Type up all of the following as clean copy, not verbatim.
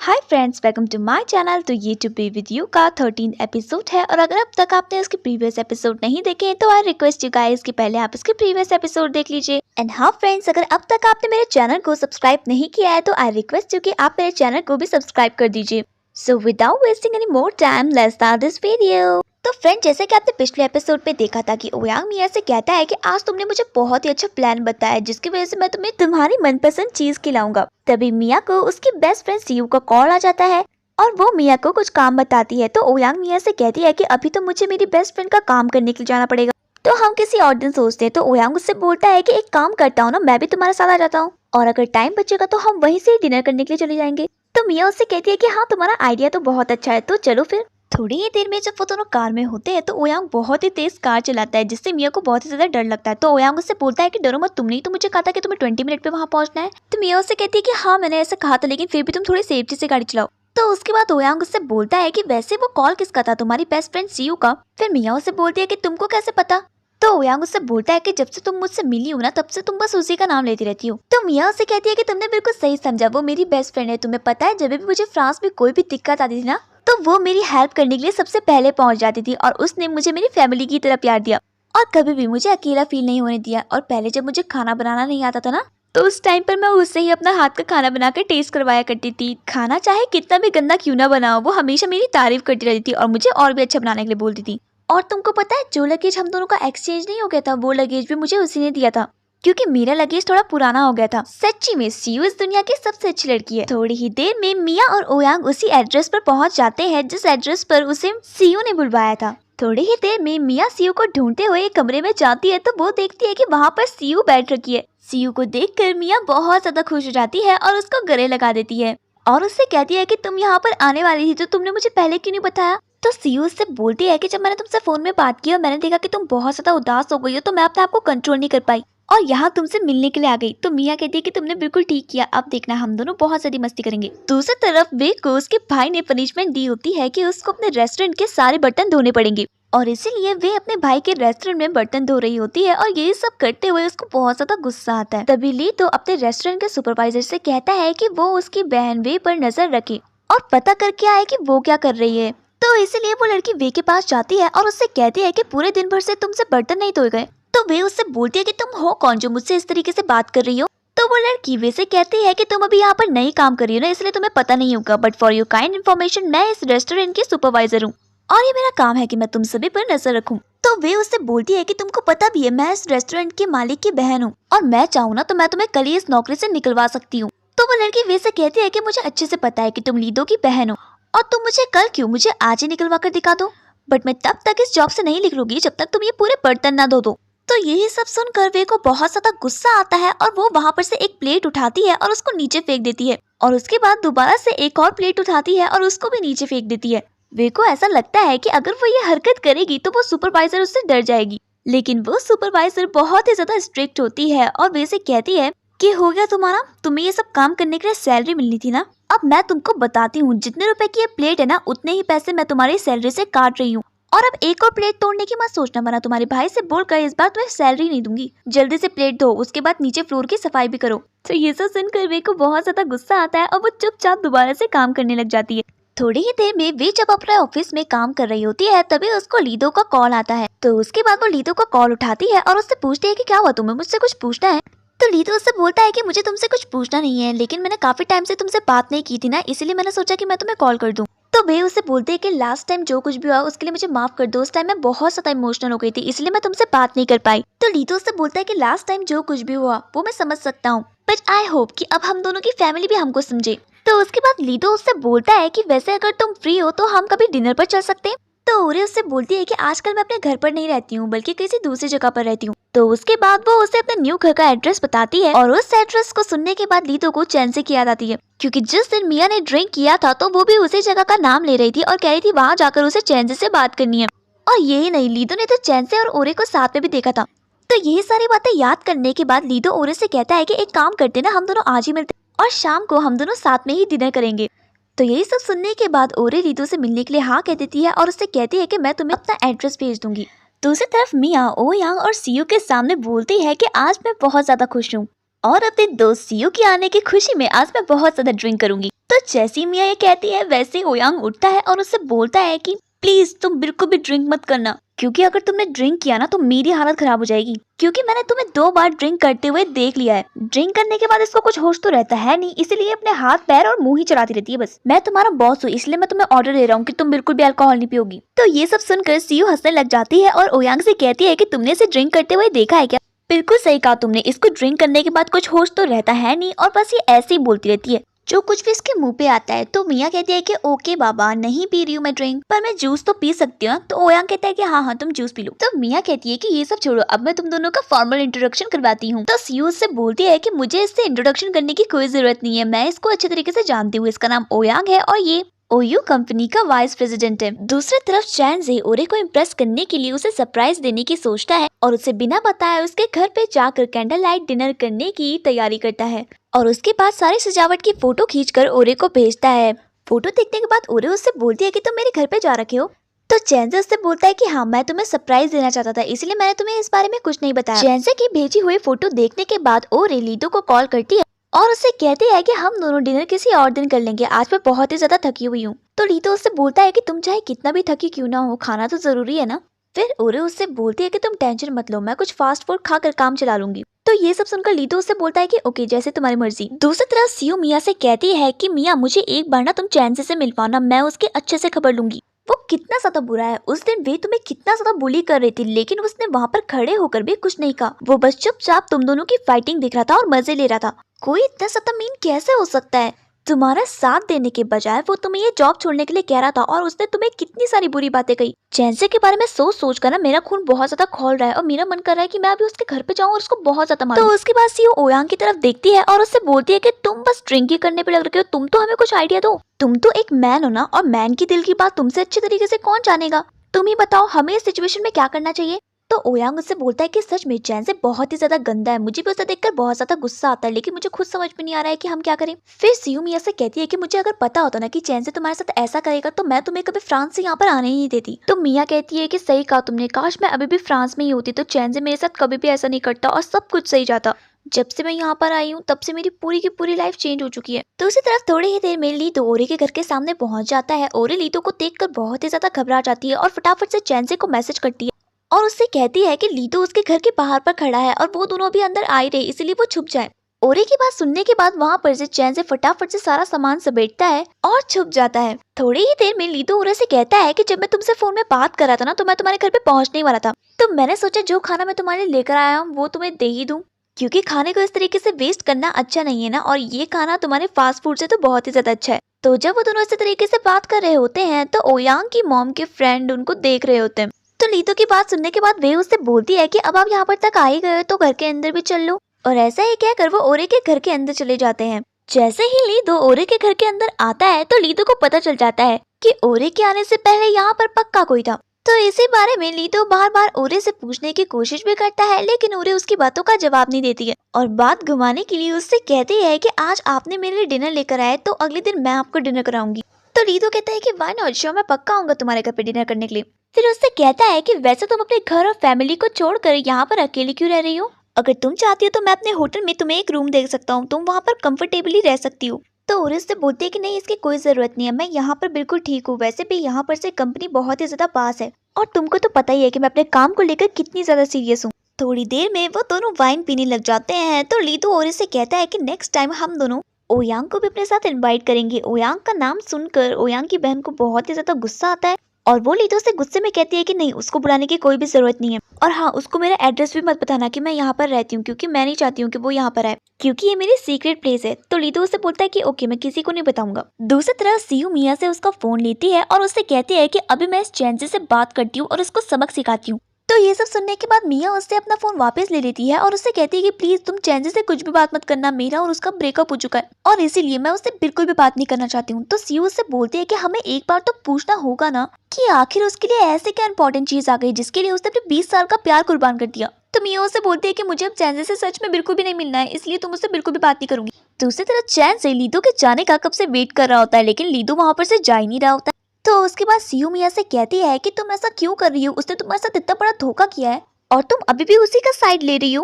Hi friends, welcome to my channel. तो ये to be with you का 13 episode है और अगर अब तक आपने उसके प्रीवियस एपिसोड नहीं देखे हैं तो आई रिक्वेस्ट यू गाइस कि पहले आप इसके प्रीवियस एपिसोड देख लीजिए। एंड हाँ फ्रेंड्स, अगर अब तक आपने मेरे चैनल को सब्सक्राइब नहीं किया है तो आई रिक्वेस्ट यू कि आप मेरे चैनल को भी सब्सक्राइब कर दीजिए। So without wasting any more time, let's start this video. तो फ्रेंड, जैसे कि आपने पिछले एपिसोड पे देखा था कि ओयांग मिया से कहता है कि आज तुमने मुझे बहुत ही अच्छा प्लान बताया जिसकी वजह से मैं तुम्हें तुम्हारी मनपसंद चीज खिलाऊंगा। तभी मिया को उसकी बेस्ट फ्रेंड सीयू का कॉल आ जाता है और वो मिया को कुछ काम बताती है। तो ओयांग मिया से कहती है कि अभी तो मुझे मेरी बेस्ट फ्रेंड का काम करने के लिए जाना पड़ेगा, तो हम किसी और दिन सोचते हैं। तो ओयांग उससे बोलता है कि एक काम करता हूँ ना, मैं भी तुम्हारे साथ आ जाता हूँ और अगर टाइम बचेगा तो हम वहीं से डिनर करने के लिए चले जाएंगे। तो मिया उससे कहती है कि हाँ, तुम्हारा आइडिया तो बहुत अच्छा है, तो चलो फिर। थोड़ी ही देर में जब वो दोनों कार में होते हैं तो ओयांग बहुत ही तेज कार चलाता है जिससे मिया को बहुत ही ज्यादा डर लगता है। तो ओयांग उससे बोलता है कि डरो मत, तुमने ही तो मुझे कहा था कि तुम्हें 20 मिनट पे वहां पहुंचना है। तो मिया उससे कहती है कि हाँ, मैंने ऐसा कहा था, लेकिन फिर भी तुम थोड़ी सेफ्टी से गाड़ी चलाओ। तो उसके बाद ओयांग उससे बोलता है कि वैसे वो कॉल किसका था, तुम्हारी बेस्ट फ्रेंड सीयू का। फिर मिया उससे बोलती है कि तुमको कैसे पता। तो ओयांग उससे बोलता है कि जब से तुम मुझसे मिली हो ना, तब से तुम बस उसी का नाम लेती रहती हो। तो मिया उससे कहती है कि तुमने बिल्कुल सही समझा, वो मेरी बेस्ट फ्रेंड है। तुम्हें पता है, जब भी मुझे फ्रांस में कोई भी दिक्कत आती थी ना, तो वो मेरी हेल्प करने के लिए सबसे पहले पहुंच जाती थी और उसने मुझे मेरी फैमिली की तरह प्यार दिया और कभी भी मुझे अकेला फील नहीं होने दिया। और पहले जब मुझे खाना बनाना नहीं आता था ना, तो उस टाइम पर मैं उससे ही अपना हाथ का खाना बनाकर टेस्ट करवाया करती थी। खाना चाहे कितना भी गंदा क्यों ना बना हो, वो हमेशा मेरी तारीफ करती रहती थी और मुझे और भी अच्छा बनाने के लिए बोलती थी। और तुमको पता है, जो लगेज हम दोनों का एक्सचेंज नहीं हो गया था, वो लगेज भी मुझे उसी ने दिया था क्योंकि मेरा लगेज थोड़ा पुराना हो गया था। सच्ची में सीयू इस दुनिया की सबसे अच्छी लड़की है। थोड़ी ही देर में मिया और ओयांग उसी एड्रेस पर पहुंच जाते हैं जिस एड्रेस पर उसे सीयू ने बुलवाया था। थोड़ी ही देर में मिया सीयू को ढूंढते हुए एक कमरे में जाती है तो वो देखती है कि वहाँ पर सीयू बैठ रखी है। सीयू को देखकर मिया बहुत ज्यादा खुश हो जाती है और उसको गले लगा देती है और उससे कहती है कि तुम यहाँ पर आने वाली थी तो तुमने मुझे पहले क्यों नहीं बताया। तो सीयू उससे बोलती है कि जब मैंने तुमसे फोन में बात की और मैंने देखा कि तुम बहुत ज्यादा उदास हो गई हो, तो मैं अपने आप को कंट्रोल नहीं कर पाई और यहाँ तुमसे मिलने के लिए आ गई। तो मिया कहती है कि तुमने बिल्कुल ठीक किया, अब देखना हम दोनों बहुत ज्यादा मस्ती करेंगे। दूसरी तरफ वे को उसके भाई ने पनिशमेंट दी होती है कि उसको अपने रेस्टोरेंट के सारे बर्तन धोने पड़ेंगे और इसीलिए वे अपने भाई के रेस्टोरेंट में बर्तन धो रही होती है और यही सब करते हुए उसको बहुत ज्यादा गुस्सा आता है। तभी ली तो अपने रेस्टोरेंट के सुपरवाइजर से कहता है कि वो उसकी बहन वे पर नजर रखे और पता करके आए कि वो क्या कर रही है। तो इसीलिए वो लड़की वे के पास जाती है और उससे कहती है कि पूरे दिन भर से तुमसे बर्तन नहीं धोए गए। तो वे उससे बोलती है कि तुम हो कौन जो मुझसे इस तरीके से बात कर रही हो। तो वो लड़की वे से कहती है कि तुम अभी यहाँ पर नई काम कर रही हो ना, इसलिए तुम्हें पता नहीं होगा, but for your kind information मैं इस रेस्टोरेंट की सुपरवाइजर हूँ और ये मेरा काम है कि मैं तुम सभी पर नजर रखूं। तो वे उससे बोलती है कि तुमको पता भी है मैं इस रेस्टोरेंट के मालिक की बहन हूँ और मैं चाहूँ ना तो मैं तुम्हें कल ही इस नौकरी से निकलवा सकती हूँ। तो वो लड़की वे से कहती है कि मुझे अच्छे से पता है कि तुम लीदो की बहन हो और तुम मुझे कल क्यों, मुझे आज ही निकलवा कर दिखा दो, बट मैं तब तक इस जॉब से नहीं निकलूंगी जब तक तुम ये पूरे बर्तन ना धो दो। तो यही सब सुनकर वे को बहुत ज्यादा गुस्सा आता है और वो वहाँ पर से एक प्लेट उठाती है और उसको नीचे फेंक देती है और उसके बाद दोबारा से एक और प्लेट उठाती है और उसको भी नीचे फेंक देती है। वे को ऐसा लगता है कि अगर वो ये हरकत करेगी तो वो सुपरवाइजर उससे डर जाएगी, लेकिन वो सुपरवाइजर बहुत ही ज्यादा स्ट्रिक्ट होती है और वे से कहती है कि हो गया तुम्हारा, तुम्हें ये सब काम करने के लिए सैलरी मिलनी थी ना, अब मैं तुमको बताती हूँ, जितने रुपए की ये प्लेट है ना उतने ही पैसे मैं तुम्हारी सैलरी से काट रही हूँ और अब एक और प्लेट तोड़ने की मत सोचना, वरना तुम्हारे भाई से बोलकर इस बार तुम्हें सैलरी नहीं दूंगी। जल्दी से प्लेट धो, उसके बाद नीचे फ्लोर की सफाई भी करो। तो ये सब सुनकर वे को बहुत ज्यादा गुस्सा आता है और वो चुपचाप दोबारा से काम करने लग जाती है। थोड़ी ही देर में वे जब अपने ऑफिस में काम कर रही होती है तभी उसको लीदो का कॉल आता है। तो उसके बाद वो लीदो का कॉल उठाती है और उससे पूछती है कि क्या हुआ, तुम्हें मुझसे कुछ पूछना है। तो लीदो उससे बोलता है कि मुझे तुमसे कुछ पूछना नहीं है, लेकिन मैंने काफी टाइम से तुमसे बात नहीं की थी ना, इसलिए मैंने सोचा कि मैं तुम्हें कॉल कर दूं। तो वे उससे बोलते हैं कि लास्ट टाइम जो कुछ भी हुआ उसके लिए मुझे माफ कर दो, उस टाइम मैं बहुत ज्यादा इमोशनल हो गई थी इसलिए मैं तुमसे बात नहीं कर पाई। तो लीदो उससे बोलता है कि लास्ट टाइम जो कुछ भी हुआ वो मैं समझ सकता हूँ, बट आई होप कि अब हम दोनों की फैमिली भी हमको समझे। तो उसके बाद लीदो उससे बोलता है कि वैसे अगर तुम फ्री हो तो हम कभी डिनर पर चल सकते हैं। तो ओरे उससे बोलती है कि आजकल मैं अपने घर पर नहीं रहती हूँ बल्कि किसी दूसरी जगह पर रहती हूँ। तो उसके बाद वो उसे अपने न्यू घर का एड्रेस बताती है और उस एड्रेस को सुनने के बाद लीदो को चैन से याद आती है क्योंकि जिस दिन मिया ने ड्रिंक किया था तो वो भी उसी जगह का नाम ले रही थी और कह रही थी वहाँ जाकर उसे चैन से बात करनी है। और यही नहीं, लीदो ने तो चैन से और ओरे को साथ में भी देखा था। तो यही सारी बातें याद करने के बाद लीदो ओरे से कहता है कि एक काम करते ना, हम दोनों आज ही मिलते और शाम को हम दोनों साथ में ही डिनर करेंगे। तो यही सब सुनने के बाद ओरे लीदो से मिलने के लिए हाँ कह देती है और उससे कहती है कि मैं तुम्हें अपना एड्रेस भेज दूंगी। दूसरी तरफ मिया ओयांग और सीयू के सामने बोलती है कि आज मैं बहुत ज्यादा खुश हूँ और अपने दोस्त सीयू के आने की खुशी में आज मैं बहुत ज्यादा ड्रिंक करूंगी। तो जैसी मिया ये कहती है वैसे ही ओयांग उठता है और उससे बोलता है कि प्लीज तुम बिल्कुल भी ड्रिंक मत करना, क्योंकि अगर तुमने ड्रिंक किया ना तो मेरी हालत खराब हो जाएगी, क्योंकि मैंने तुम्हें 2 बार ड्रिंक करते हुए देख लिया है। ड्रिंक करने के बाद इसको कुछ होश तो रहता है नहीं, इसीलिए अपने हाथ पैर और मुंह ही चलाती रहती है बस। मैं तुम्हारा बॉस हूँ, इसलिए मैं तुम्हें ऑर्डर दे रहा हूँ कि तुम बिल्कुल भी अल्कोहल नहीं पियोगी। तो ये सब सुनकर सीयू हंसने लग जाती है और ओयांग से कहती है कि तुमने इसे ड्रिंक करते हुए देखा है क्या? बिल्कुल सही कहा तुमने, इसको ड्रिंक करने के बाद कुछ होश तो रहता है नहीं और बस ये ऐसे ही बोलती रहती है जो कुछ भी इसके मुंह पे आता है। तो मिया कहती है कि ओके बाबा, नहीं पी रही हूँ मैं ड्रिंक, पर मैं जूस तो पी सकती हूँ। तो ओयांग कहता है कि हाँ हाँ तुम जूस पी लो। तो मिया कहती है कि ये सब छोड़ो, अब मैं तुम दोनों का फॉर्मल इंट्रोडक्शन करवाती हूँ। तो सीयू उससे बोलती है कि मुझे इससे इंट्रोडक्शन करने की कोई जरूरत नहीं है, मैं इसको अच्छे तरीके से जानती हूँ, इसका नाम ओयांग है और ये ओयू कंपनी का वाइस प्रेसिडेंट है। दूसरी तरफ चैन जे ओरे को इम्प्रेस करने के लिए उसे सरप्राइज देने की सोचता है और उसे बिना बताए उसके घर पे जाकर कैंडल लाइट डिनर करने की तैयारी करता है और उसके बाद सारी सजावट की फोटो खींचकर ओरे को भेजता है। फोटो देखने के बाद ओरे उससे बोलती है कि तुम मेरे घर पे जा रखे हो। तो चैनसे उससे बोलता है कि हाँ मैं तुम्हें सरप्राइज देना चाहता था, इसलिए मैंने तुम्हें इस बारे में कुछ नहीं बताया। चैनसे की भेजी हुई फोटो देखने के बाद ओरे लीतो को कॉल करती है और उससे कहती है कि हम दोनों डिनर किसी और दिन कर लेंगे, आज मैं बहुत ही ज्यादा थकी हुई हूँ। तो लीतो उससे बोलता है कि तुम चाहे कितना भी थकी क्यों ना हो, खाना तो जरूरी है ना। फिर ओरे उससे बोलती है कि तुम टेंशन मत लो, मैं कुछ फास्ट फूड खाकर काम चला लूंगी। तो ये सब सुनकर लीतो उससे बोलता है कि ओके जैसे तुम्हारी मर्जी। दूसरी तरफ सीयू मिया से कहती है कि मिया मुझे एक बार ना तुम चैन से मिलवाना, मैं उसकी अच्छे से खबर लूंगी। वो कितना ज्यादा बुरा है, उस दिन वे तुम्हें कितना ज्यादा बुली कर रही थी, लेकिन उसने वहाँ पर खड़े होकर भी कुछ नहीं कहा। वो बस चुपचाप तुम दोनों की फाइटिंग देख रहा था और मजे ले रहा था। कोई इतना ज्यादा मीन कैसे हो सकता है? तुम्हारा साथ देने के बजाय वो तुम्हें ये जॉब छोड़ने के लिए कह रहा था और उसने तुम्हें कितनी सारी बुरी बातें कही। चैनसे के बारे में सोच सोच कर ना मेरा खून बहुत ज्यादा खौल रहा है और मेरा मन कर रहा है कि मैं अभी उसके घर पे जाऊं और उसको बहुत ज्यादा मारूं। तो उसके बाद सीयू ओयांग की तरफ देखती है और उससे बोलती है कि तुम बस ड्रिंक ही करने पे लग रखे हो, तुम तो हमें कुछ आइडिया दो। तुम तो एक मैन हो ना, और मैन की दिल की बात तुमसे अच्छे तरीके से कौन जानेगा। तुम ही बताओ हमें इस सिचुएशन में क्या करना चाहिए। तो ओयांग उससे बोलता है कि सच में चैन से बहुत ही ज्यादा गंदा है, मुझे भी उसे देखकर बहुत ज्यादा गुस्सा आता है, लेकिन मुझे खुद समझ में नहीं आ रहा है कि हम क्या करें। फिर सीयू मिया से कहती है कि मुझे अगर पता होता ना कि चैन से तुम्हारे साथ ऐसा करेगा तो मैं तुम्हें कभी फ्रांस से यहाँ पर आने ही नहीं देती। तो मिया कहती है कि सही कहा तुमने, काश मैं अभी भी फ्रांस में ही होती तो चैन से मेरे साथ कभी भी ऐसा नहीं करता और सब कुछ सही जाता। जब से मैं यहाँ पर आई हूँ तब से मेरी पूरी की पूरी लाइफ चेंज हो चुकी है। तो उसी तरफ थोड़ी ही देर में लीतो ओरे के घर के सामने पहुंच जाता है। ओरे लीतो को देखकर बहुत ही ज्यादा घबरा जाती है और फटाफट से चैन से को मैसेज करती है और उससे कहती है कि लीतो उसके घर के बाहर पर खड़ा है और वो दोनों भी अंदर आ ही रहे, इसलिए वो छुप जाए। ओरे की बात सुनने के बाद वहाँ पर से चैन से फटाफट से सारा सामान समेटता है और छुप जाता है। थोड़ी ही देर में लीतो ओरे से कहता है कि जब मैं तुमसे फोन में बात कर रहा था ना तो मैं तुम्हारे घर पे पहुंचने वाला था, तो मैंने सोचा जो खाना मैं तुम्हारे लिए लेकर आया हूँ वो तुम्हें दे ही दूं, क्योंकि खाने को इस तरीके से वेस्ट करना अच्छा नहीं है ना, और ये खाना तुम्हारे फास्ट फूड से तो बहुत ही ज्यादा अच्छा है। तो जब वो दोनों इस तरीके से बात कर रहे होते हैं तो ओयांग की मॉम के फ्रेंड उनको देख रहे होते हैं। तो लीतो की बात सुनने के बाद वे उससे बोलती है कि अब आप यहाँ पर तक आ ही गए तो घर के अंदर भी चल लो, और ऐसा ही कहकर वो ओरे के घर के अंदर चले जाते हैं। जैसे ही लीतो ओरे के घर के अंदर आता है तो लीतो को पता चल जाता है कि ओरे के आने से पहले यहाँ पर पक्का कोई था। तो इसी बारे में लीतो बार बार ओरे से पूछने की कोशिश भी करता है, लेकिन ओरे उसकी बातों का जवाब नहीं देती है और बात घुमाने के लिए उससे कहती है कि आज आपने मेरे लिए डिनर लेकर आए तो अगले दिन मैं आपको डिनर कराऊंगी। तो लीतो कहता है कि व्हाई नॉट, श्योर मैं पक्का आऊंगा तुम्हारे घर पे डिनर करने के लिए। फिर उससे कहता है कि वैसे तुम अपने घर और फैमिली को छोड़कर यहाँ पर अकेली क्यों रह रही हो? अगर तुम चाहती हो तो मैं अपने होटल में तुम्हें एक रूम दे सकता हूँ, तुम वहाँ पर कंफर्टेबली रह सकती हो। तो ओरे से बोलती है कि नहीं, इसकी कोई जरूरत नहीं है, मैं यहाँ पर बिल्कुल ठीक हूँ, वैसे भी यहाँ पर से कंपनी बहुत ही ज्यादा पास है और तुमको तो पता ही है कि मैं अपने काम को लेकर कितनी ज्यादा सीरियस हूँ। थोड़ी देर में वो दोनों वाइन पीने लग जाते हैं। तो लीतो ओरे से कहता है कि नेक्स्ट टाइम हम दोनों ओयांग को भी अपने साथ इनवाइट करेंगे। ओयांग का नाम सुनकर ओयांग की बहन को बहुत ही ज्यादा गुस्सा आता है और वो लीतो से गुस्से में कहती है कि नहीं, उसको बुलाने की कोई भी जरूरत नहीं है, और हाँ उसको मेरा एड्रेस भी मत बताना कि मैं यहाँ पर रहती हूँ, क्योंकि मैं नहीं चाहती हूँ कि वो यहाँ पर आए, क्योंकि ये मेरी सीक्रेट प्लेस है। तो लीतो उससे बोलता है कि ओके मैं किसी को नहीं बताऊंगा। दूसरी तरफ सीयू मिया से उसका फोन लेती है और उससे कहती है कि अभी मैं इस चैन से बात करती हूँ और उसको सबक सिखाती हूँ। तो ये सब सुनने के बाद मिया उससे अपना फोन वापस ले लेती है और उससे कहती है कि प्लीज तुम चैन से कुछ भी बात मत करना, मेरा और उसका ब्रेकअप हो चुका है और इसीलिए मैं उससे बिल्कुल भी बात नहीं करना चाहती हूँ। तो सीयू उससे बोलती है कि हमें एक बार तो पूछना होगा ना कि आखिर उसके लिए ऐसे क्या इंपॉर्टेंट चीज आ गई जिसके लिए उसने अपने 20 साल का प्यार कुर्बान कर दिया। तो मिया उससे बोलती है कि मुझे अब चैन से सच में बिल्कुल भी नहीं मिलना है, इसलिए तुम उससे बिल्कुल भी बात नहीं करूंगी। दूसरी तरफ चैन से लीतो के जाने का कब से वेट कर रहा होता है, लेकिन लीतो वहां पर से जा ही नहीं रहा होता है। तो उसके बाद सीयू मिया से कहती है कि तुम ऐसा क्यों कर रही हो, उसने तुम्हारे साथ इतना बड़ा धोखा किया है और तुम अभी भी उसी का साइड ले रही हो।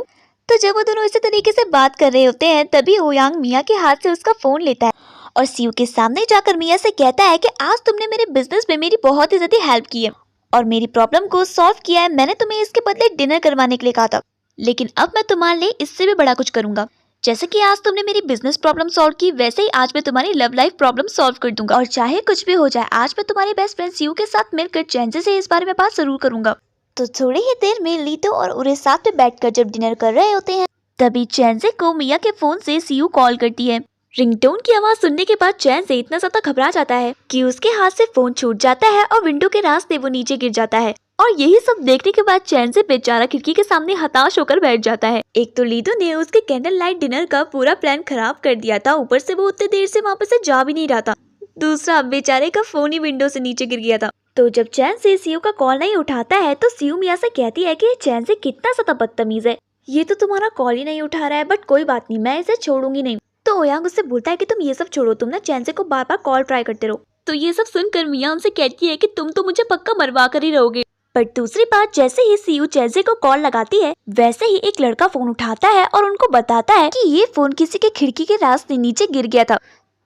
तो जब वो दोनों इसी तरीके से बात कर रहे होते हैं तभी ओयांग मिया के हाथ से उसका फोन लेता है और सीयू के सामने जाकर मिया से कहता है कि आज तुमने मेरे बिजनेस में मेरी बहुत ही ज्यादा हेल्प की है और मेरी प्रॉब्लम को सॉल्व किया है। मैंने तुम्हें इसके बदले डिनर करवाने के लिए कहा था, लेकिन अब मैं तुम्हारे लिए इससे भी बड़ा कुछ करूंगा। जैसे कि आज तुमने मेरी बिजनेस प्रॉब्लम सॉल्व की, वैसे ही आज मैं तुम्हारी लव लाइफ प्रॉब्लम सॉल्व कर दूंगा। और चाहे कुछ भी हो जाए, आज मैं तुम्हारे बेस्ट फ्रेंड सीयू के साथ मिलकर चैनजे से इस बारे में बात जरूर करूंगा। तो थोड़ी ही देर में लीतो और उरे साथ में बैठकर जब डिनर कर रहे होते हैं, तभी चैनजे को मिया के फोन से सीयू कॉल करती है। रिंगटोन की आवाज सुनने के बाद चैनजे इतना ज्यादा घबरा जाता है कि उसके हाथ से फोन छूट जाता है और विंडो के रास्ते वो नीचे गिर जाता है। और यही सब देखने के बाद चैनजे बेचारा खिड़की के सामने हताश होकर बैठ जाता है। एक तो लीडो ने उसके कैंडल लाइट डिनर का पूरा प्लान खराब कर दिया था, ऊपर से वो उतने देर से वहाँ पर से जा भी नहीं रहा था। दूसरा, बेचारे का फोन ही विंडो से नीचे गिर गया था। तो जब चैनजे सीयू का कॉल नहीं उठाता है तो सीयू मिया से कहती है कि चैनजे कितना ज्यादा बदतमीज है, ये तो तुम्हारा कॉल ही नहीं उठा रहा है, बट कोई बात नहीं, मैं इसे छोड़ूंगी नहीं। तो ओयांग उससे बोलता है कि तुम ये सब छोड़ो, तुम ना चैनजे को बार बार कॉल ट्राई करते रहो। तो ये सब सुनकर मिया उनसे कहती है कि तुम तो मुझे पक्का मरवा कर ही रहोगे। पर दूसरी बात, जैसे ही सीयू चैनजे को कॉल लगाती है, वैसे ही एक लड़का फोन उठाता है और उनको बताता है कि ये फोन किसी के खिड़की के रास्ते नीचे गिर गया था।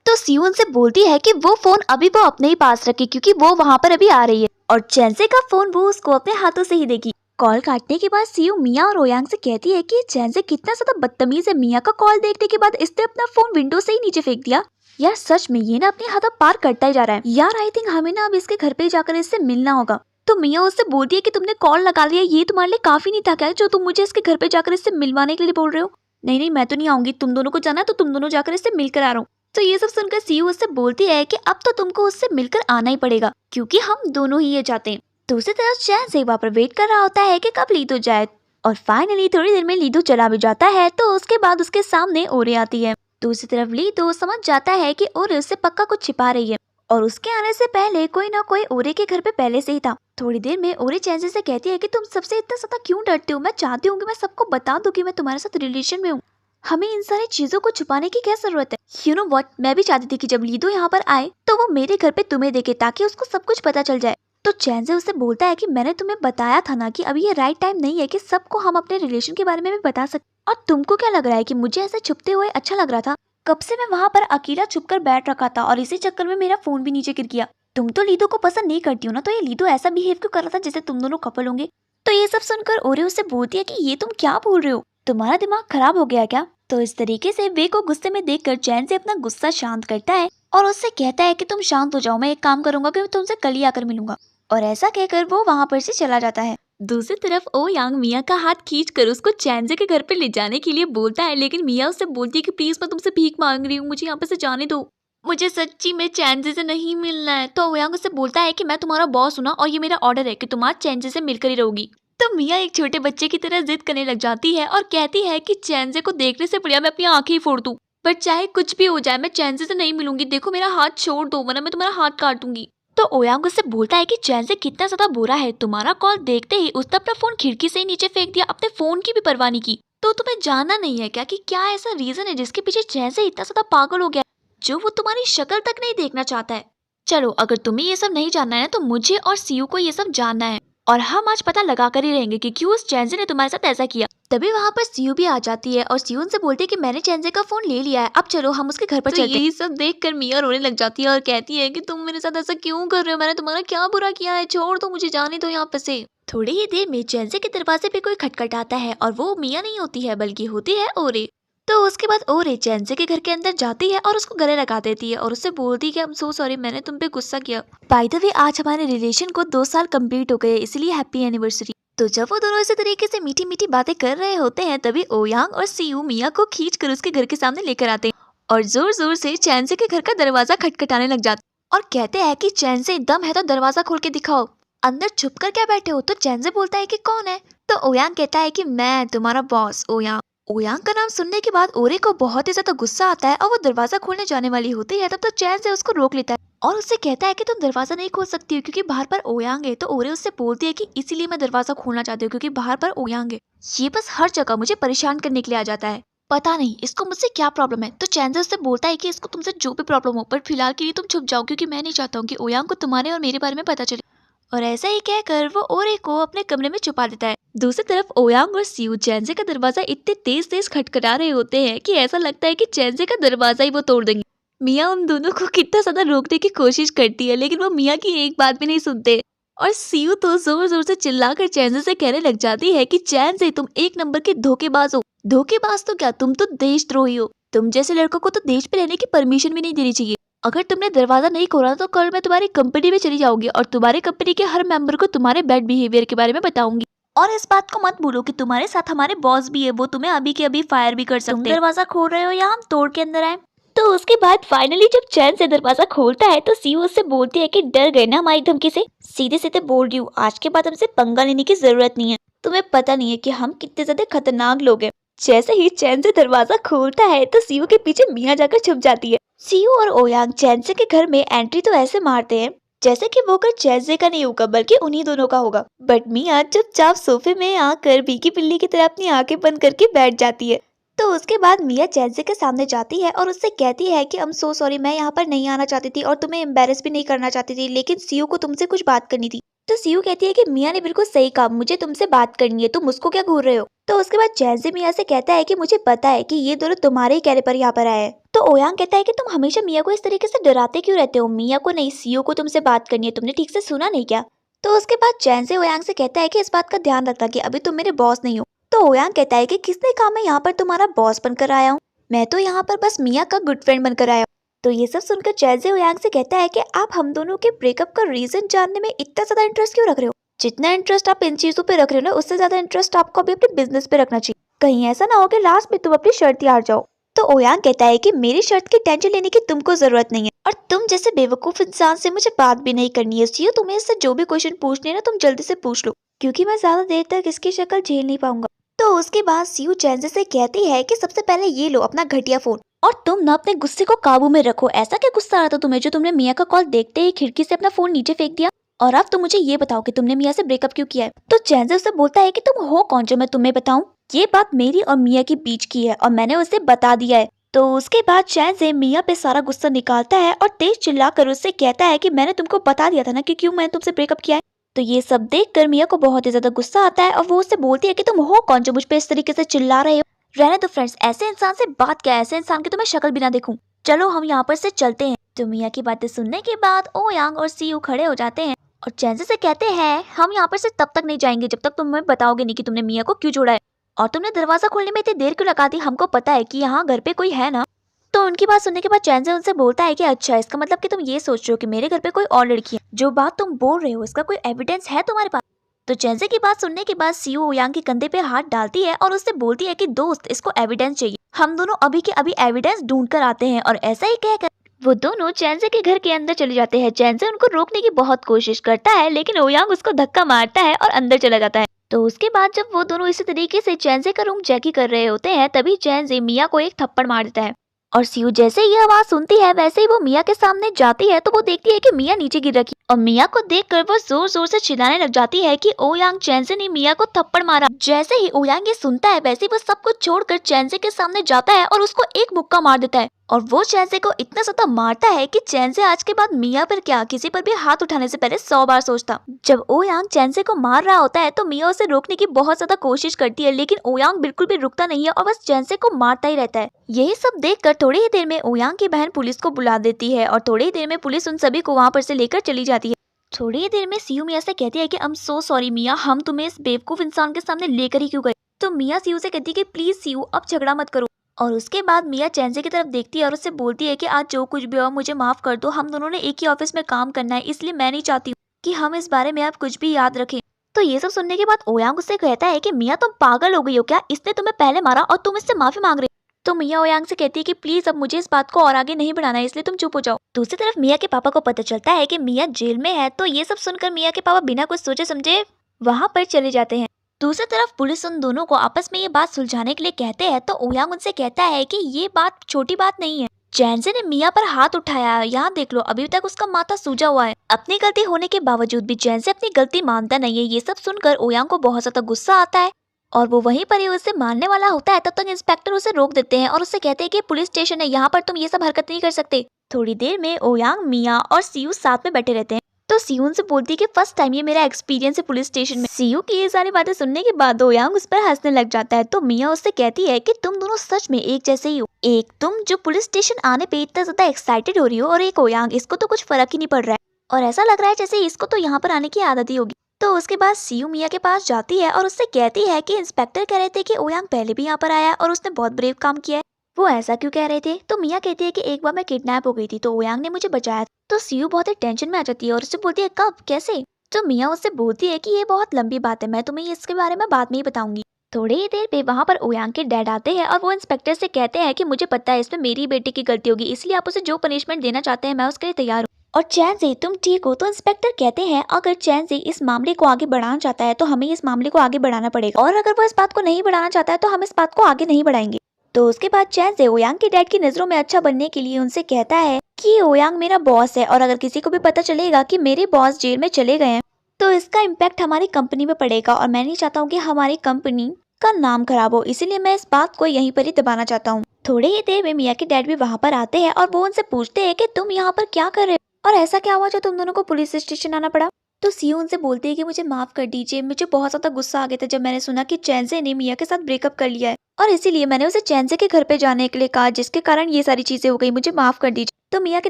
तो सीयू उनसे बोलती है कि वो फोन अभी वो अपने ही पास रखे क्योंकि वो वहाँ पर अभी आ रही है और चैनजे का फोन वो उसको अपने हाथों से ही देगी। कॉल काटने के बाद सीयू मिया और ओयांग से कहती है कि चैनजे कितना ज्यादा बदतमीज है, मिया का कॉल देखने के बाद इसने अपना फोन विंडो से ही नीचे फेंक दिया। यार सच में ये ना अपनी हद पार करता ही जा रहा है। यार आई थिंक हमें ना अब इसके घर पे जाकर इससे मिलना होगा। तो मिया उससे बोलती है कि तुमने कॉल लगा लिया, ये तुम्हारे लिए काफी नहीं था क्या जो तुम मुझे इसके घर पे जाकर इससे मिलवाने के लिए बोल रहे हो? नहीं नहीं, मैं तो नहीं आऊंगी, तुम दोनों को जाना है तो तुम दोनों जाकर इससे मिलकर आ रहा हूँ। तो ये सब सुनकर सीयू उससे बोलती है कि अब तो तुमको उससे मिलकर आना ही पड़ेगा क्योंकि हम दोनों ही ये चाहते हैं। दूसरी तरफ चैनजे वहाँ पर वेट कर रहा होता है कि कब लीदो जाए और फाइनली थोड़ी देर में लीदो चला भी जाता है। तो उसके बाद उसके सामने ओरे आती है। दूसरी तरफ लीदो समझ जाता है कि ओरे उससे पक्का कुछ छिपा रही है और उसके आने से पहले कोई ना कोई ओरे के घर पे पहले से ही था। थोड़ी देर में ओरे चैनजे से कहती है कि तुम सबसे इतना ज्यादा क्यों डरते हो? मैं चाहती हूँ कि मैं सबको बता दूं कि मैं तुम्हारे साथ रिलेशन में हूँ। हमें इन सारी चीजों को छुपाने की क्या जरूरत है? यू नो व्हाट, मैं भी चाहती थी कि जब लीदो यहाँ पर आए तो वो मेरे घर पे तुम्हें देखे ताकि उसको सब कुछ पता चल जाए। तो चैनजे उससे बोलता है कि मैंने तुम्हें बताया था ना कि अभी ये राइट टाइम नहीं है कि सबको हम अपने रिलेशन के बारे में भी बता सकते। और तुमको क्या लग रहा है कि मुझे ऐसे छुपते हुए अच्छा लग रहा था? कब से मैं वहाँ पर अकेला छुपकर बैठ रखा था और इसी चक्कर में मेरा फोन भी नीचे गिर गया। तुम तो लीदो को पसंद नहीं करती हो ना, तो ये लीदो ऐसा बिहेव क्यों कर रहा था जैसे तुम दोनों कपल होंगे? तो ये सब सुनकर ओरे उससे बोलती है कि ये तुम क्या बोल रहे हो, तुम्हारा दिमाग खराब हो गया क्या? तो इस तरीके से वे को गुस्से में देखकर चैनजे अपना गुस्सा शांत करता है और उससे कहता है कि तुम शांत हो जाओ, मैं एक काम करूंगा कि मैं तुमसे कल ही आकर मिलूंगा। और ऐसा कहकर वो वहाँ पर से चला जाता है। दूसरी तरफ ओयांग मिया का हाथ खींचकर उसको चैनजे के घर पे ले जाने के लिए बोलता है, लेकिन मिया उससे बोलती है कि प्लीज मैं तुमसे भीख मांग रही हूँ, मुझे यहाँ पे से जाने दो, मुझे सच्ची में चैनजे से नहीं मिलना है। तो ओयांग उससे बोलता है कि मैं तुम्हारा बॉस हूं ना और ये मेरा ऑर्डर है कि तुम आज चैनजे से मिलकर ही रहोगी। तो मिया एक छोटे बच्चे की तरह जिद करने लग जाती है और कहती है कि चैनजे को देखने से बढ़िया मैं अपनी आंखें ही फोड़ दूं, पर चाहे कुछ भी हो जाए मैं चैनजे से नहीं मिलूंगी, देखो मेरा हाथ छोड़ दो वरना मैं तुम्हारा हाथ काट दूंगी। तो ओयांग उससे बोलता है कि चैनजे कितना ज्यादा बुरा है, तुम्हारा कॉल देखते ही उसने अपना फोन खिड़की से ही नीचे फेंक दिया, अपने फोन की भी परवाह नहीं की। तो तुम्हें जानना नहीं है क्या कि क्या ऐसा रीजन है जिसके पीछे चैनजे इतना ज्यादा पागल हो गया जो वो तुम्हारी शक्ल तक नहीं देखना चाहता है? चलो अगर तुम्हें ये सब नहीं जानना है तो मुझे और सीयू को ये सब जानना है और हम आज पता लगा कर ही रहेंगे कि क्यों उस चैनजे ने तुम्हारे साथ ऐसा किया। तभी वहाँ पर सीयू भी आ जाती है और सीयू उनसे बोलती है कि मैंने चैनजे का फोन ले लिया है, अब चलो हम उसके घर पर चलते हैं। यही सब देखकर मिया रोने लग जाती है और कहती है कि तुम मेरे साथ ऐसा क्यों कर रहे हो, मैंने तुम्हारा क्या बुरा किया है, छोड़ दो मुझे, जाने दो यहाँ पे से। थोड़ी ही देर में चैनजे के दरवाजे पे कोई खटखटाता है और वो मिया नहीं होती है बल्कि होती है ओरे। तो उसके बाद ओरे चैनजे के घर के अंदर जाती है और उसको गले लगा देती है और उससे बोलती है कि आई एम सो सॉरी, मैंने तुम पे गुस्सा किया। बाय द वे आज हमारे रिलेशन को 2 साल कंप्लीट हो गए, इसलिए हैप्पी एनिवर्सरी। तो जब वो दोनों इसी तरीके से मीठी मीठी बातें कर रहे होते हैं तभी ओयांग और सीयू मिया को खींचकर उसके घर के सामने लेकर आते हैं और जोर जोर से चैनजे के घर का दरवाजा खटखटाने लग जाते और कहते हैं कि चैनजे दम है तो दरवाजा खोल के दिखाओ, अंदर छुप कर क्या बैठे हो? तो चैनजे बोलता है कि कौन है? तो ओयांग कहता है कि मैं तुम्हारा बॉस ओयांग। ओयांग का नाम सुनने के बाद ओरे को बहुत ही ज्यादा गुस्सा आता है और वो दरवाजा खोलने जाने वाली होती है, तब तक चैनजे उसको रोक लेता है और उससे कहता है कि तुम दरवाजा नहीं खोल सकती हो क्योंकि बाहर पर ओयांग है। तो ओरे उससे बोलती है कि इसीलिए मैं दरवाजा खोलना चाहती हूँ क्योंकि बाहर पर ओयांग है, ये बस हर जगह मुझे परेशान करने के लिए आ जाता है, पता नहीं इसको मुझसे क्या प्रॉब्लम है। तो चैनजे उससे बोलता है कि इसको तुमसे जो भी प्रॉब्लम हो पर फिलहाल के लिए तुम छुप जाओ क्योंकि मैं नहीं चाहता हूँ कि ओयांग को तुम्हारे और मेरे बारे में पता चले। और ऐसा ही कहकर वो ओरे को अपने कमरे में छुपा देता है। दूसरी तरफ ओयांग और सीयू चैनजे का दरवाजा इतने तेज तेज खटखटा रहे होते हैं कि ऐसा लगता है कि चैनजे का दरवाजा ही वो तोड़ देंगे। मिया उन दोनों को कितना ज्यादा रोकने की कोशिश करती है, लेकिन वो मिया की एक बात भी नहीं सुनते। और सीयू तो जोर जोर से चिल्लाकर चैन से कहने लग जाती है कि चैन से तुम एक नंबर के धोखेबाज हो। धोखेबाज तो क्या, तुम तो देशद्रोही हो। तुम जैसे लड़कों को तो देश पे रहने की परमिशन भी नहीं देनी चाहिए। अगर तुमने दरवाजा नहीं खोला तो कल मैं तुम्हारी कंपनी में चली जाऊंगी और तुम्हारी कंपनी के हर मेंबर को तुम्हारे बैड बिहेवियर के बारे में बताऊंगी। और इस बात को मत भूलो कि तुम्हारे साथ हमारे बॉस भी है, वो तुम्हें अभी के अभी फायर भी कर सकते हैं। तुम दरवाजा खोल रहे हो या हम तोड़ के अंदर आए? तो उसके बाद फाइनली जब चैन से दरवाजा खोलता है तो सीयू उससे बोलती है कि डर गए ना हमारी धमकी से। सीधे सीधे बोल रही हूँ, आज के बाद हमसे पंगा लेने की जरूरत नहीं है। तुम्हें पता नहीं है कि हम कितने ज्यादा खतरनाक लोग हैं। जैसे ही चैन से दरवाजा खोलता है तो सीयू के पीछे मिया जाकर छुप जाती है। सीयू और ओयांग चैनसे के घर में एंट्री तो ऐसे मारते हैं जैसे कि वो घर चैनसे का नहीं होगा बल्कि उन्हीं दोनों का होगा। बट मिया चुपचाप सोफे में आकर भीगी बिल्ली की तरह अपनी आंखें बंद करके बैठ जाती है। तो उसके बाद मिया चैनसे के सामने जाती है और उससे कहती है कि I'm so sorry, मैं यहाँ पर नहीं आना चाहती थी और तुम्हें एम्बेरस भी नहीं करना चाहती थी, लेकिन सीयू को तुमसे कुछ बात करनी थी। तो सीयू कहती है कि मिया ने बिल्कुल सही कहा, मुझे तुमसे बात करनी है, तुम उसको क्या घूर रहे हो। तो उसके बाद चैनसे मिया से कहता है कि मुझे पता है कि ये दोनों तुम्हारे ही कहने पर यहाँ पर आए हैं। तो ओयांग कहता है कि तुम हमेशा मिया को इस तरीके से डराते क्यों रहते हो। मिया को नहीं, सीयू को तुमसे बात करनी है, तुमने ठीक से सुना नहीं क्या। तो उसके बाद चैनसे ओयांग से कहता है कि इस बात का ध्यान रखना कि अभी तुम मेरे बॉस नहीं हो। तो ओयांग कहता है कि किसने कहा मैं यहाँ पर तुम्हारा बॉस बनकर आया हूँ, मैं तो यहाँ पर बस मिया का गुड फ्रेंड बनकर आया हूँ। तो ये सब सुनकर चैनसे ओयांग से कहता है कि आप हम दोनों के ब्रेकअप का रीजन जानने में इतना ज्यादा इंटरेस्ट क्यों रख रहे हो। जितना इंटरेस्ट आप इन चीजों पे रख रहे हो ना, उससे ज्यादा इंटरेस्ट आपको अभी अपने बिजनेस पे रखना चाहिए। कहीं ऐसा ना हो कि लास्ट में तुम अपनी शर्त हार जाओ। तो ओयांग कहता है कि मेरी शर्त की टेंशन लेने की तुमको जरूरत नहीं है और तुम जैसे बेवकूफ इंसान से मुझे बात भी नहीं करनी है। सीयू तुम्हें इससे जो भी क्वेश्चन पूछने हैं ना, तुम जल्दी से पूछ लो, क्योंकि मैं ज्यादा देर तक इसकी शक्ल झेल नहीं पाऊंगा। तो उसके बाद सीयू चैनसे से कहती है कि सबसे पहले ये लो अपना घटिया फोन और तुम ना अपने गुस्से को काबू में रखो। ऐसा क्या गुस्सा आ रहा था तुम्हें जो तुमने मिया का कॉल देखते ही खिड़की से अपना फोन नीचे फेंक दिया। और अब तुम मुझे ये बताओ कि तुमने मिया से ब्रेकअप क्यों किया है। तो चैनसे उससे बोलता है कि तुम हो कौन जो मैं तुम्हें बताऊं, ये बात मेरी और मिया के बीच की है और मैंने उसे बता दिया है। तो उसके बाद चैनसे मिया पे सारा गुस्सा निकालता है और तेज चिल्लाकर उससे कहता है कि मैंने तुमको बता दिया था ना कि क्यों मैंने तुमसे ब्रेकअप किया है। तो ये सब देखकर मिया को बहुत ही ज्यादा गुस्सा आता है और वो उससे बोलती है कि तुम हो कौन जो मुझ पे इस तरीके से चिल्ला रहे हो। रहने दो फ्रेंड्स, ऐसे इंसान से बात क्या, ऐसे इंसान की तो मैं शक्ल भी ना देखूं। चलो हम यहाँ पर से चलते हैं। तो मिया की बातें सुनने के बाद ओयांग और सीयू खड़े हो जाते हैं और चैनसे से कहते हैं हम यहाँ पर से तब तक नहीं जाएंगे जब तक तुम हमें बताओगे नहीं कि तुमने मिया को क्यों छोड़ा है और तुमने दरवाजा खोलने में इतनी देर क्यों लगा दी। हमको पता है कि यहाँ घर पे कोई है ना। तो उनकी बात सुनने के बाद चैनसे उनसे बोलता है कि अच्छा, इसका मतलब कि तुम ये सोच रहे हो कि मेरे घर पे कोई और लड़की है। जो बात तुम बोल रहे हो इसका कोई एविडेंस है तुम्हारे पास। तो चैनसे की बात सुनने के बाद सीयू ओयांग के कंधे पे हाथ डालती है और उससे बोलती है कि दोस्त, इसको एविडेंस चाहिए, हम दोनों अभी के अभी एविडेंस ढूंढ कर आते हैं। और ऐसा ही कहकर वो दोनों चैनसे के घर के अंदर चले जाते हैं। चैनसे उनको रोकने की बहुत कोशिश करता है लेकिन ओयांग उसको धक्का मारता है और अंदर चला जाता है। तो उसके बाद जब वो दोनों इसी तरीके से चैनसे का रूम चेक ही कर रहे होते हैं तभी चैनसे मिया को एक थप्पड़ मार देता है और सीयू जैसे ये आवाज सुनती है वैसे ही वो मिया के सामने जाती है तो वो देखती है कि मिया नीचे गिर रखी और मिया को देखकर वो जोर जोर से चिल्लाने लग जाती है कि ओयांग, चैनसे ने मिया को थप्पड़ मारा। जैसे ही ओयांग ये सुनता है वैसे ही वो सब कुछ छोड़कर चैनसे के सामने जाता है और उसको एक मुक्का मार देता है और वो चैनसे को इतना ज्यादा मारता है कि चैनसे आज के बाद मिया पर क्या किसी पर भी हाथ उठाने से पहले 100 बार सोचता। जब ओयांग चैनसे को मार रहा होता है तो मिया उसे रोकने की बहुत ज्यादा कोशिश करती है लेकिन ओयांग बिल्कुल भी रुकता नहीं है और बस चैनसे को मारता ही रहता है। यही सब देखकर थोड़ी ही देर में ओयांग की बहन पुलिस को बुला देती है और थोड़ी ही देर में पुलिस उन सभी को वहाँ पर से लेकर चली जाती है। थोड़ी ही देर में सीयू मिया से कहती है कि I'm so sorry मिया, हम तुम्हें इस बेवकूफ इंसान के सामने लेकर ही क्यों गए। तो मिया सीयू से कहती है कि प्लीज सीयू अब झगड़ा मत करो। और उसके बाद मिया चैनसे की तरफ देखती है और उससे बोलती है कि आज जो कुछ भी हो मुझे माफ कर दो, हम दोनों ने एक ही ऑफिस में काम करना है इसलिए मैं नहीं चाहती हूँ कि हम इस बारे में अब कुछ भी याद रखें। तो ये सब सुनने के बाद ओयांग उससे कहता है कि मिया तुम पागल हो गई हो क्या, इसने तुम्हें पहले मारा और तुम इससे माफी मांग रहे हो। तो मिया ओयांग से कहती है कि प्लीज अब मुझे इस बात को और आगे नहीं बढ़ाना है इसलिए तुम चुप हो जाओ। दूसरी तरफ मिया के पापा को पता चलता है कि मिया जेल में है तो ये सब सुनकर मिया के पापा बिना कुछ सोचे समझे वहाँ पर चले जाते हैं। दूसरी तरफ पुलिस उन दोनों को आपस में ये बात सुलझाने के लिए कहते हैं तो ओयांग उनसे कहता है कि ये बात छोटी बात नहीं है, चैनसे ने मिया पर हाथ उठाया है, यहाँ देख लो अभी तक उसका माथा सूजा हुआ है। अपनी गलती होने के बावजूद भी चैनसे अपनी गलती मानता नहीं है। ये सब सुनकर ओयांग को बहुत ज्यादा गुस्सा आता है और वो वहीं पर ही उसे मारने वाला होता है। तब तक इंस्पेक्टर उसे रोक देते हैं और उससे कहते हैं कि पुलिस स्टेशन है, यहाँ पर तुम ये सब हरकत नहीं कर सकते। थोड़ी देर में ओयांग, मिया और सीयू साथ में बैठे रहते हैं तो सियून से बोलती है कि फर्स्ट टाइम ये मेरा एक्सपीरियंस है पुलिस स्टेशन में। सियू की ये सारी बातें सुनने के बाद ओयांग उस पर हंसने लग जाता है। तो मिया उससे कहती है कि तुम दोनों सच में एक जैसे ही हो। एक तुम जो पुलिस स्टेशन आने पे इतना ज्यादा एक्साइटेड हो रही हो, और एक ओयांग, इसको तो कुछ फर्क ही नहीं पड़ रहा है और ऐसा लग रहा है जैसे इसको तो यहाँ पर आने की आदत ही होगी। तो उसके बाद सियू मिया के पास जाती है और उससे कहती है कि इंस्पेक्टर कह रहे थे कि ओयांग पहले भी यहाँ पर आया और उसने बहुत ब्रेव काम किया है, वो ऐसा क्यों कह रहे थे। तो मिया कहती है कि एक बार मैं किडनैप हो गई थी तो ओयांग ने मुझे बचाया। तो सियू बहुत ही टेंशन में आ जाती है और उससे बोलती है कब, कैसे। तो मिया उससे बोलती है कि ये बहुत लंबी बात है, मैं तुम्हें इसके बारे में बाद में ही बताऊंगी। थोड़ी ही देर पे वहाँ पर ओयांग के डैड आते हैं और वो इंस्पेक्टर से कहते हैं कि मुझे पता है इसमें मेरी बेटी की गलती होगी, इसलिए आप उसे जो पनिशमेंट देना चाहते हैं मैं उसके लिए तैयार हूँ। और चैन से तुम ठीक हो। तो इंस्पेक्टर कहते हैं अगर चैन से इस मामले को आगे बढ़ाना चाहता है तो हमें इस मामले को आगे बढ़ाना पड़ेगा, और अगर वो इस बात को नहीं बढ़ाना चाहता है तो हम इस बात को आगे नहीं बढ़ाएंगे। तो उसके बाद चैन से ओयांग के डैड की नजरों में अच्छा बनने के लिए उनसे कहता है कि ओयांग मेरा बॉस है और अगर किसी को भी पता चलेगा कि मेरे बॉस जेल में चले गए हैं तो इसका इम्पैक्ट हमारी कंपनी में पड़ेगा, और मैं नहीं चाहता हूँ कि हमारी कंपनी का नाम खराब हो, इसीलिए मैं इस बात को यहीं पर ही दबाना चाहता हूँ। थोड़ी ही देर में मिया के डैड भी वहाँ पर आते हैं और वो उनसे पूछते हैं कि तुम यहाँ पर क्या कर रहे हो और ऐसा क्या हुआ जो तुम दोनों को पुलिस स्टेशन आना पड़ा। तो सियू उनसे बोलती है कि मुझे माफ कर दीजिए, मुझे बहुत ज्यादा गुस्सा आ गया था जब मैंने सुना कि चैनजे ने मिया के साथ ब्रेकअप कर लिया है और इसीलिए मैंने उसे चैनजे के घर पे जाने के लिए कहा, जिसके कारण ये सारी चीजें हो गई, मुझे माफ कर दीजिए। तो मिया के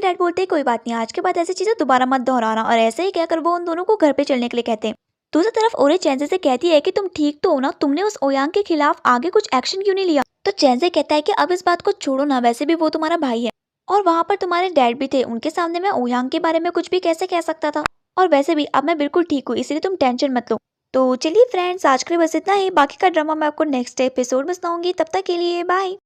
डैड बोलते हैं कोई बात नहीं, आज के बाद ऐसी चीजें दोबारा मत दोहराना, और ऐसे ही कहकर वो उन दोनों को घर पे चलने के लिए कहते हैं। दूसरी तरफ ओरे चैनजे से कहती है कि तुम ठीक तो हो ना, तुमने उस ओयांग के खिलाफ आगे कुछ एक्शन क्यों नहीं लिया। तो चैनजे कहता है कि अब इस बात को छोड़ो ना, वैसे भी वो तुम्हारा भाई है और वहाँ पर तुम्हारे डैड भी थे, उनके सामने मैं ओयांग के बारे में कुछ भी कैसे कह सकता था, और वैसे भी अब मैं बिल्कुल ठीक हूँ, इसलिए तुम टेंशन मत लो। तो चलिए फ्रेंड्स, आज के लिए बस इतना ही, बाकी का ड्रामा मैं आपको नेक्स्ट एपिसोड में सुनाऊंगी। तब तक के लिए बाय।